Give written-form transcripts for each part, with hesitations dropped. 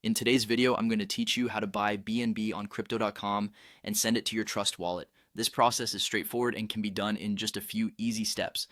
In today's video, I'm going to teach you how to buy BNB on crypto.com and send it to your Trust wallet. This process is straightforward and can be done in just a few easy steps.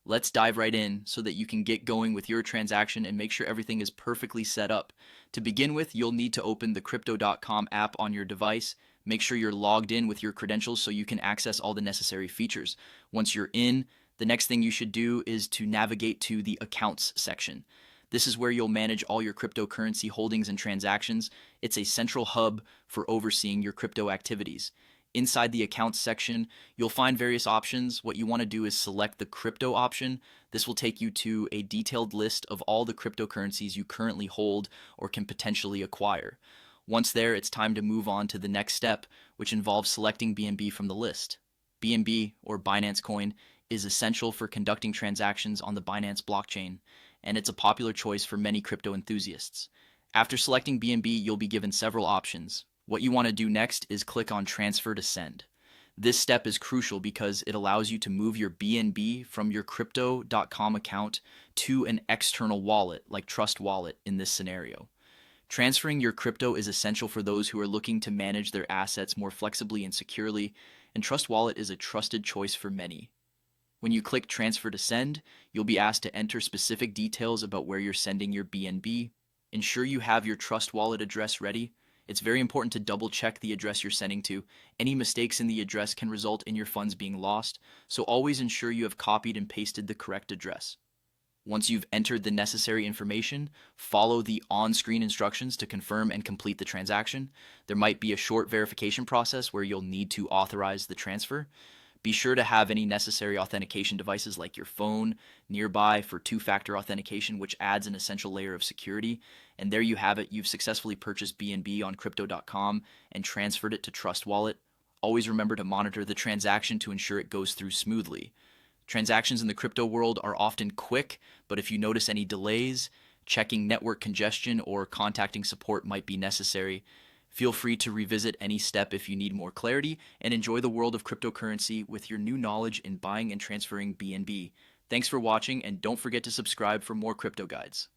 Let's dive right in so that you can get going with your transaction and make sure everything is perfectly set up. To begin with, you'll need to open the crypto.com app on your device. Make sure you're logged in with your credentials so you can access all the necessary features. Once you're in, the next thing you should do is to navigate to the accounts section. This is where you'll manage all your cryptocurrency holdings and transactions. It's a central hub for overseeing your crypto activities. Inside the accounts section, you'll find various options. What you want to do is select the crypto option. This will take you to a detailed list of all the cryptocurrencies you currently hold or can potentially acquire. Once there, it's time to move on to the next step, which involves selecting BNB from the list. BNB, or Binance Coin, is essential for conducting transactions on the Binance blockchain, and it's a popular choice for many crypto enthusiasts. After selecting BNB, you'll be given several options. What you want to do next is click on Transfer to Send. This step is crucial because it allows you to move your BNB from your crypto.com account to an external wallet, like Trust Wallet in this scenario. Transferring your crypto is essential for those who are looking to manage their assets more flexibly and securely, and Trust Wallet is a trusted choice for many. When you click Transfer to Send, you'll be asked to enter specific details about where you're sending your BNB. Ensure you have your Trust Wallet address ready. It's very important to double check the address you're sending to. Any mistakes in the address can result in your funds being lost, so always ensure you have copied and pasted the correct address. Once you've entered the necessary information, follow the on-screen instructions to confirm and complete the transaction. There might be a short verification process where you'll need to authorize the transfer. Be sure to have any necessary authentication devices like your phone nearby for two-factor authentication, which adds an essential layer of security. And there you have it. You've successfully purchased BNB on crypto.com and transferred it to Trust Wallet. Always remember to monitor the transaction to ensure it goes through smoothly. Transactions in the crypto world are often quick, but if you notice any delays, checking network congestion or contacting support might be necessary. Feel free to revisit any step if you need more clarity, and enjoy the world of cryptocurrency with your new knowledge in buying and transferring BNB. Thanks for watching, and don't forget to subscribe for more crypto guides.